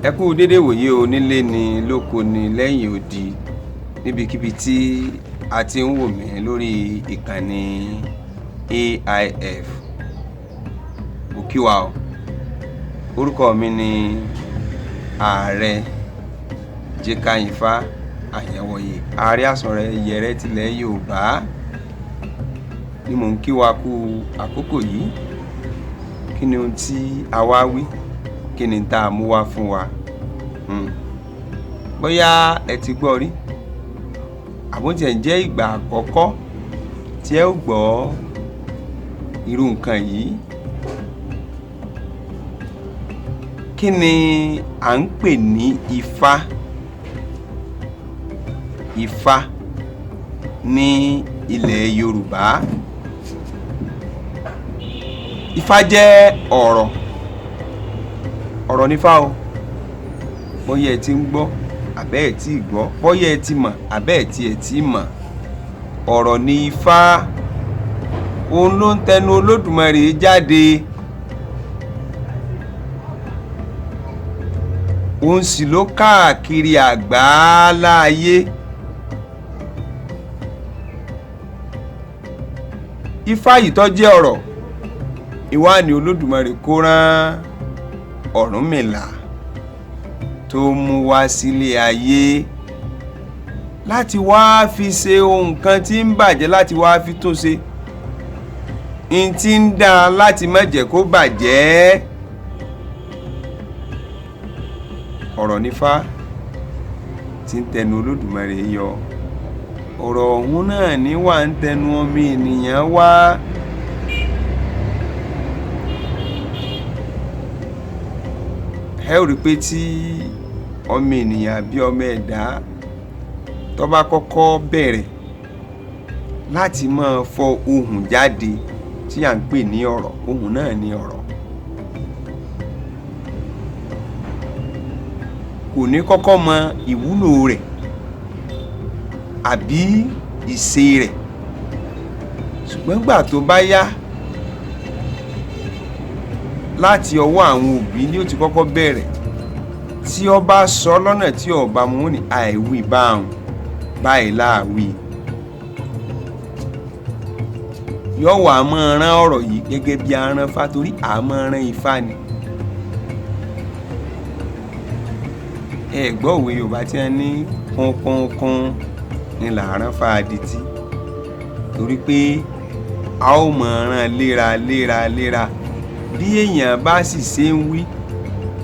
Ẹ kú dédé wòye o, nílé ni lóko ni lẹ́yìn odi níbikíbi tí a ti ń wò mí lórí ìkànnì AIF. Mo kí wa o. Orúkọ mi ni Ààrẹ Jekayinfa Àyẹ̀wòye, Ààrẹ Àsọ̀rẹ́ Yẹrẹ tilẹ̀ Yorùbá ni mò ń kí wa kú àkókò yìí. Kí ni ohun tí a wá wí? Kí ni tá a mú wá fún wa? Bóyá ẹ ti gbọ́ rí, àbótiẹ̀ jẹ́ ìgbà àkọ́kọ́ tí ẹ ó gbọ́ irú nǹkan yìí. Kí ni à ń pè ní Ifá? Ifá ní ilẹ̀ Yorùbá. Ifá jẹ́ ọ̀rọ̀ nífá o. Bóyá ẹ ti ń gbọ́ àbẹ́ ẹ̀ tí ì gbọ́, bóyá ẹ ti mọ̀ àbẹ́ ẹ̀ tí ẹ̀ tí mọ̀, ọ̀rọ̀ ní Ifá. Òun ló ń tẹnu Olódùmarè jáde. Òun sì ló káàkiri àgbáláyé. Ifá yìí tó jẹ́ ọ̀rọ̀, ìwá ni Olódùmarè kó rán Ọ̀rúnmìlà tó mú wá sílé ayé láti wá fi ṣe ohun kan tí ń bàjẹ́, láti wá fi tún ṣe n tí ń dá láti má jẹ́ kó bàjẹ́. Ọ̀rọ̀ nífá tí ń tẹnu Olódùmarè yọ. Ọ̀rọ̀ ọ̀hún náà ní wà ń tẹnu ọmọ ènìyàn wá. Ẹ ó rí pé tí ọmọ ènìyàn bí ọmọ ẹ̀dá tó bá kọ́kọ́ bẹ̀rẹ̀ láti máa fọ ohùn jáde tí à ń pè ní ọ̀rọ̀, ohùn náà ní ọ̀rọ̀. Kò ní kọ́kọ́ mọ ìwúlò rẹ̀ àbí ìṣe rẹ̀, ṣùgbọ́n gbà tó bá yá láti ọwọ́ àwọn òbí ni ó ti kọ́kọ́ bẹ̀rẹ̀. Tí ó bá sọ lọ́nà tí ó bá mú ní àìwí báhùn báyìí láàwí, yóò wá máa rán ọ̀rọ̀ yìí gẹ́gẹ́ bí aránfá, torí a máa rán Ifá ni. Ẹ gbọ́ òwe Yorùbá tí wọ́n ní kúnkúnkún ni làáránfá adití, torí pé a ó máa rán léra. Bí èèyàn bá sì ṣe ń wí,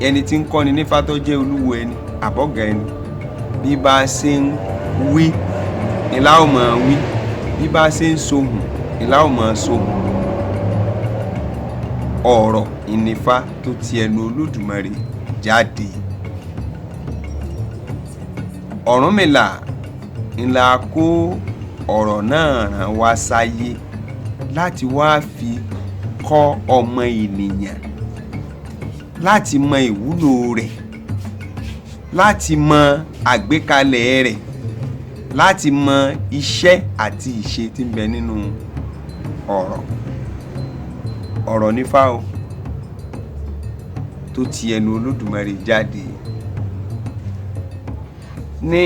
ẹni tí ń kọ́ni nífá tó jẹ́ olúwo ẹni àbọ̀gá ẹni, bí bá ṣe ń wí ni la ó máa wí, bí bá ṣe ń sohùn ni la ó máa sohùn. Ọ̀rọ̀ ìnífá tó ti ẹnu Olódùmarè jáde. Ọ̀rúnmìlà ńlá kó ọ̀rọ̀ náà rán wá sáyé láti wá fi kọ́ ọmọ ènìyàn, láti mọ ìwúlò rẹ̀, láti mọ àgbékalẹ̀ rẹ̀, láti mọ iṣẹ́ àti ìṣe tí ń bẹ nínú ọ̀rọ̀ nífá o tó ti ẹnu Olódùmarè jáde. Ní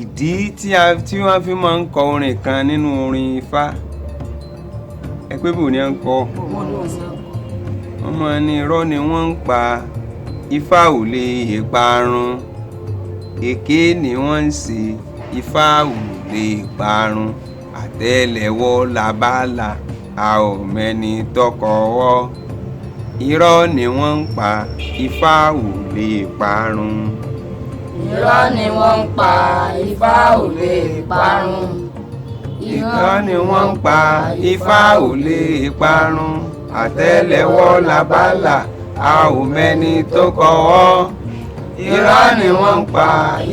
ìdí tí wọ́n fi máa ń kọ orin kan nínú orin Ifá. Ẹ pé bò ní à ń kọ. Wọ́n máa ní irọ́ ni wọ́n ń pa, Ifá ò lè parun. Èké ni wọ́n ń ṣe, Ifá ò lè parun. Àtẹ́lẹwọ́ làbálà, a ò mẹ́ni tọkọ̀wọ́. Irọ́ ni wọ́n ń pa, Ifá ò lè parun. Irọ́ ni wọ́n ń pa, Ifá ò lè parun. Irọ́ ni wọ́n ń pa, Ifá ò lè parun. Àtẹ́lẹwọ́ làbálà, a ò mẹ́ni tó kọ́wọ́. Irọ́ ni wọ́n ń pa,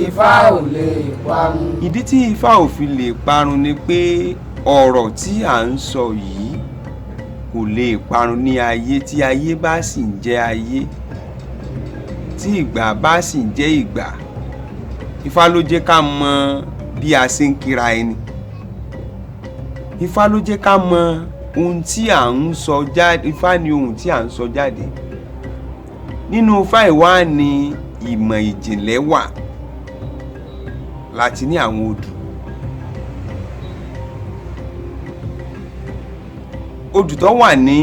Ifá ò lè parun. Ìdí tí Ifá ò fi lè parun ni pé ọ̀rọ̀ tí à ń sọ yìí kò lè parun ní ayé tí ayé bá sì ń jẹ́ ayé, tí ìgbà bá sì ń jẹ́ ìgbà. Ifá ló jẹ́ ká mọ bí a ṣe ń kíra ẹni. Ifá ló jẹ́ ká mọ ohun tí à ń sọ jáde. Ifá ni ohun tí à ń sọ jáde. Nínú Ifá ìwá ni ìmọ̀ ìjìnlẹ̀ wà láti ní àwọn odù. Odù tó wà ní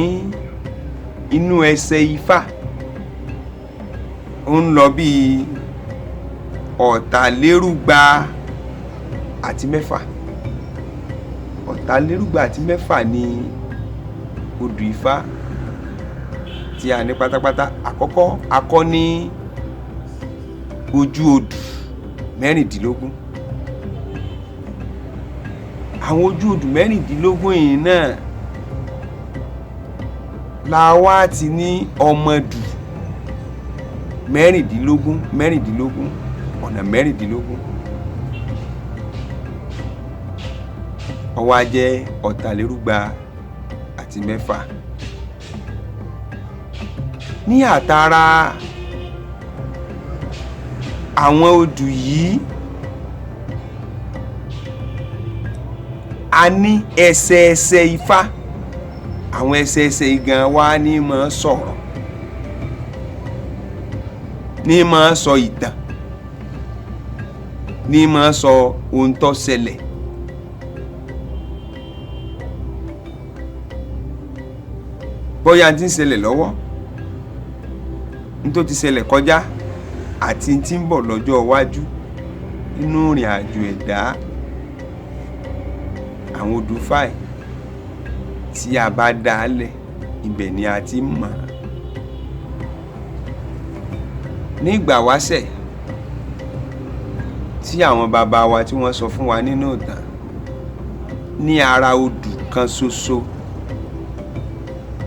inú ẹsẹ̀ Ifá ó ń lọ bí 486 486 ní odù Ifá tí a ní pátápátá. Àkọ́kọ́ akọ́ ní ojú odù 16. Àwọn ojú odù 16 yìí náà la wá ti ní ọmọdù 16 ọ̀nà 16. Ó wá jẹ́ 486. Ní àtàrà àwọn odù yìí a ní ẹsẹẹsẹ Ifá. Àwọn ẹsẹẹsẹ igan wa ní máa sọ̀rọ̀, ní máa sọ ìtàn, ní máa sọ ohun tó ṣẹlẹ̀. Bóyá tí ń ṣẹlẹ̀ lọ́wọ́, ní tó ti ṣẹlẹ̀ kọjá àti tí ń bọ̀ lọ́jọ́ iwájú nínú ìrìn àjò ẹ̀dá. Àwọn odù Ifá tí a bá dálẹ̀ ibẹ̀ ni a ti mọ̀. Ní ìgbà wáṣẹ̀ tí àwọn bàbá wa tí wọ́n sọ fún wa nínú ìtàn, ní ara odù kan ṣoṣo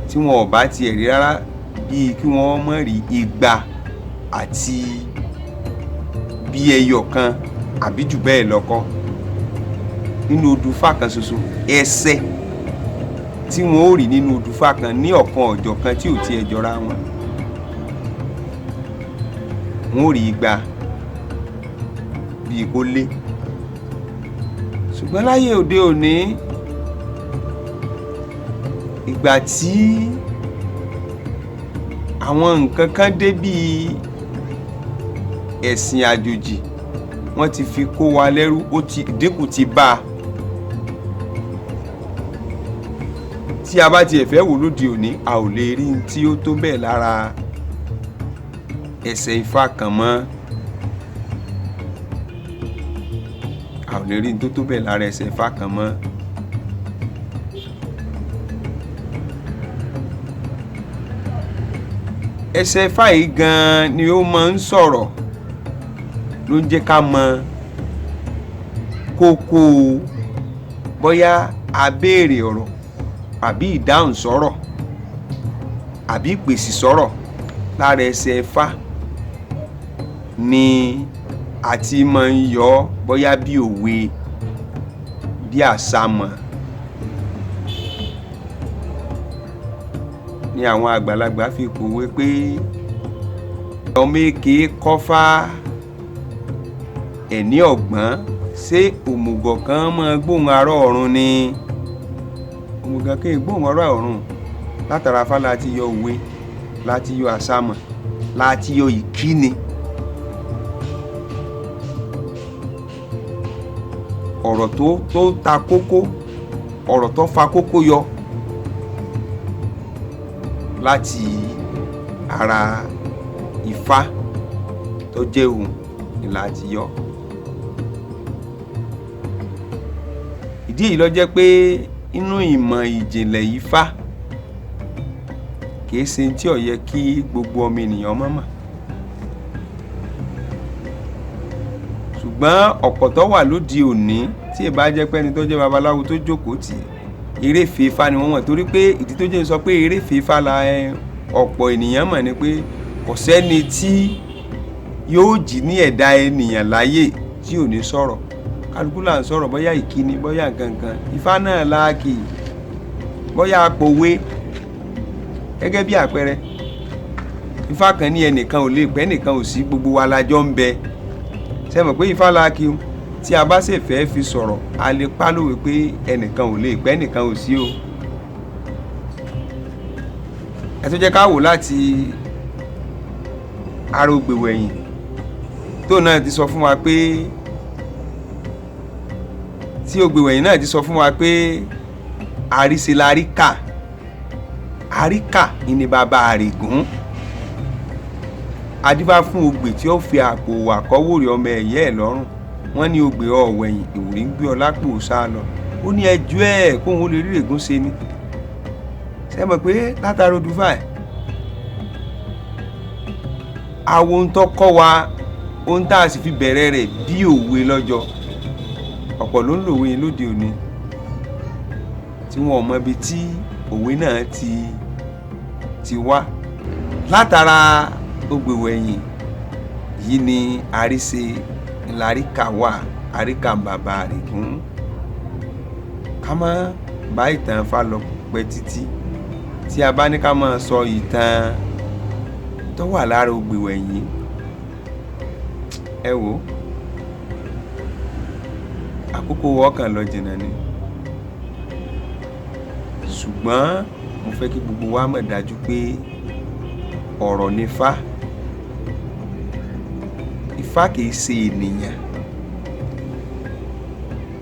tí wọn ò bá tiẹ̀ rí rárá bíi kí wọ́n mọ̀ rí 200 àti bí ẹyọ kan àbí jù bẹ́ẹ̀ lọ́kọ́ nínú odù Ifá kan ṣoṣo. Ẹsẹ̀ tí wọn ó rí nínú odù Ifá kan ní ọ̀kan ọ̀jọ̀ kan tí ò tiẹ̀ jọra wọn, wọn ó rí 200 bíi kó lé. Ṣùgbọ́n láyé òde òní, ìgbà tí àwọn nǹkan kan dé bíi ẹ̀sìn àjòjì, wọ́n ti fi kó wa lẹ́rú, ìdínkù ti bá a. Tí a bá tiẹ̀ fẹ́ wò lóde òní, a ò lè rí tí ó tó bẹ́ẹ̀ lára ẹsẹ̀ Ifá kan mọ́. A ò lè rí tó tó bẹ́ẹ̀ lára ẹsẹ̀ Ifá kan mọ́. Ẹsẹ̀ Ifá yìí gan-an ni ó máa ń sọ̀rọ̀, ló ń jẹ́ ká mọ kókó bóyá a béèrè ọ̀rọ̀ àbí ìdáhùn sọ̀rọ̀ àbí ìpèsè sọ̀rọ̀ lára ẹsẹ̀ Ifá ni a ti máa ń yọ bóyá bí òwe, bí àsámọ̀. Ni àwọn àgbàlagbà fi pòwe pé ọmọ èké kọ́fá ẹni ọ̀gbọ́n, ṣé òmùgọ̀ kan máa gbóhùn ará ọ̀run ni? Òmùgọ̀ kan gbóhùn ará ọ̀run. Látara Ifá láti yọ òwe, láti yọ àsámọ̀, láti yọ ìkíni. Ọ̀rọ̀ tó ta kókó, ọ̀rọ̀ tó fa kókó yọ láti ara Ifá tó jẹ́ òun ni láti yọ. Ìdí èyí ló jẹ́ pé inú ìmọ̀ ìjìnlẹ̀ Ifá kìí ṣe tí ó yẹ kí gbogbo ọmọ ènìyàn mọ̀. Ṣùgbọ́n ọ̀pọ̀ tó wà lóde òní tí ì bá jẹ́ pé ẹni tó jẹ́ babaláwo tó jókòó tì eréfèé Ifá ni wọ́n mọ̀, torí pé ìdí tó jẹ́ sọ pé eréfèé Ifá la ọ̀pọ̀ ènìyàn mọ̀ ni pé kò sẹ́ni tí yóò jí ní ẹ̀dá ènìyàn láyé tí ò ní sọ̀rọ̀. Kálukú là ń sọ̀rọ̀, bóyá ìkíni, bóyá gangan. Ifá náà láàkì, bóyá apòwe. Gẹ́gẹ́ bí àpẹẹrẹ, Ifá kan ní ẹnìkan ò lè pẹ́, ẹnìkan ò sí, gbogbo wa la jọ ń bẹ. Ṣé mọ̀ pé Ifá láàkì o, tí a bá sì fẹ́ fi sọ̀rọ̀, a lè pálówe pé ẹnìkan ò lè pẹ́, ẹnìkan ò sí o. Ẹ tó jẹ́ ká wò láti ara ògbèwẹ̀yìn tó náà ti sọ fún wa pé tí ògbèwẹ̀yìn náà ti sọ fún wa pé àríṣe láríkà àríkà ni bàbá àrègún adíbá fún ogbè tí ó fi àpò àkọ́wòrè ọmọ ẹ̀yẹ́ ẹ̀ lọ́rùn wọ́n ní ogbè ọ̀wẹ̀yìn ìwúrí ń gbé ọ lápò sá lọ ó ní ẹjọ́ ẹ̀ kóun ó lè rí règún ṣe ni ṣe mọ̀ pé látara odùfà ẹ̀ àwọn ohun tó kọ́ wa ohun tá a sì fi bẹ̀rẹ̀ rẹ̀ bí òwe lọ́jọ́ ọ̀pọ̀ ló ń lòwe lóde òní tí wọn ò mọ ibi tí òwe náà ti wá látara ògbèwẹ̀yìn yìí ni àríṣe láríkà wà àríkà bàbá àrègún ká má bá ìtàn Ifá lọ pẹ́ títí tí a bá ní ká máa sọ ìtàn tó wà lára ògbèwẹ̀yìn ẹ wò àkókò wọ́ọ̀kan lọ jìnnà ni ṣùgbọ́n mo fẹ́ kí gbogbo wa mọ̀ dájú pé ọ̀rọ̀ ni Ifá Ifá kìí ṣe ènìyàn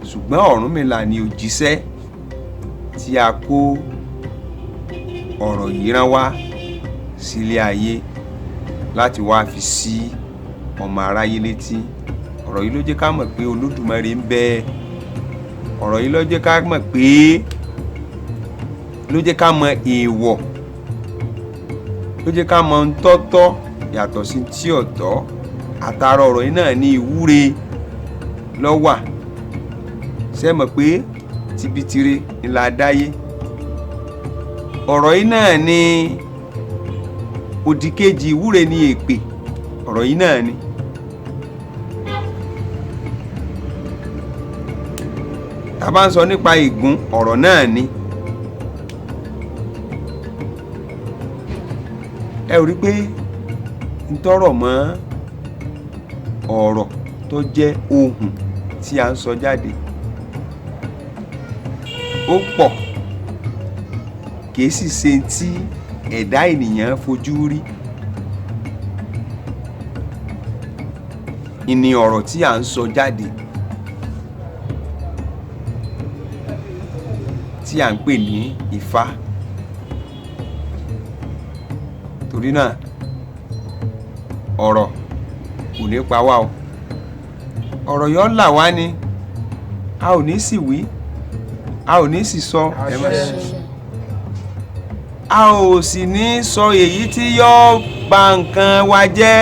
ṣùgbọ́n Ọ̀rúnmìlà ni òjíṣẹ́ tí a kó ọ̀rọ̀ yìí rán wá sílé ayé láti wá fi sí ọmọ aráyé létí ọ̀rọ̀ yìí ló jẹ́ ká mọ̀ pé Olódùmarè ń bẹ ọ̀rọ̀ yìí ló jẹ́ ká mọ̀ pé ló jẹ́ ká mọ̀ èèwọ̀ ló jẹ́ ká mọ̀ ntọ́tọ́ yàtọ̀ sí tí ọ̀tọ̀ àtàrà ọ̀rọ̀ yìí náà ní ìwúre lọ́wà ṣe mọ̀ pé tibitire ni la dáyé ọ̀rọ̀ yìí náà ní òdìkejì ìwúre ní èpè ọ̀rọ̀ yìí náà ni tá bá ń sọ nípa ègún ọ̀rọ̀ náà ni ẹ ò rí pé ń tọrọ mọ́ ọ̀rọ̀ tó jẹ́ ohùn tí a ń sọ jáde ó pọ̀ kìí sì ṣe tí ẹ̀dá ènìyàn fojú rí ìní ọ̀rọ̀ tí a ń sọ jáde tí a ń pè ní Ifá torí náà ọ̀rọ̀ kò ní pa wá o ọ̀rọ̀ yóò là wá ni a ò ní sì wí a ò ní sì sọ a ò sì ní sọ èyí tí yóò bà nǹkan wa jẹ́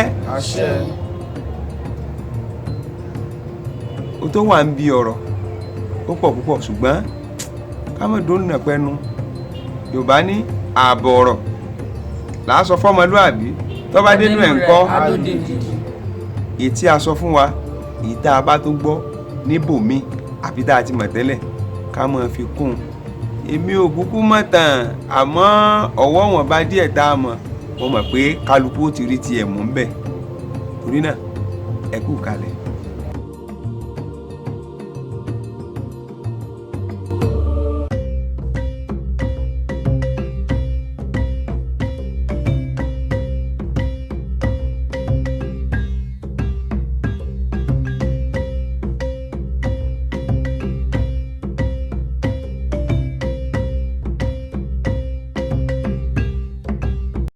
o tó wà ń bi ọ̀rọ̀ ó pọ̀ púpọ̀ ṣùgbọ́n ká mọ̀ dóńnà pẹ́nu Yorùbá ní ààbọ̀ ọ̀rọ̀ làá sọ fọ́mọlúàbí tó bá dénú ẹ̀ ń kọ́ èyí tí a sọ fún wa èyí tá a bá tó gbọ́ níbòmí àbí tá a ti mọ̀ tẹ́lẹ̀ ká mọ̀ fi kún un èmi ò kúkú mọ̀ tán àmọ́ ọ̀wọ́ wọn bá díẹ̀ tá a mọ̀ mo mọ̀ pé kálukú ó ti rí tiẹ̀ mú ń bẹ̀ torí náà ẹ kú kalẹ̀.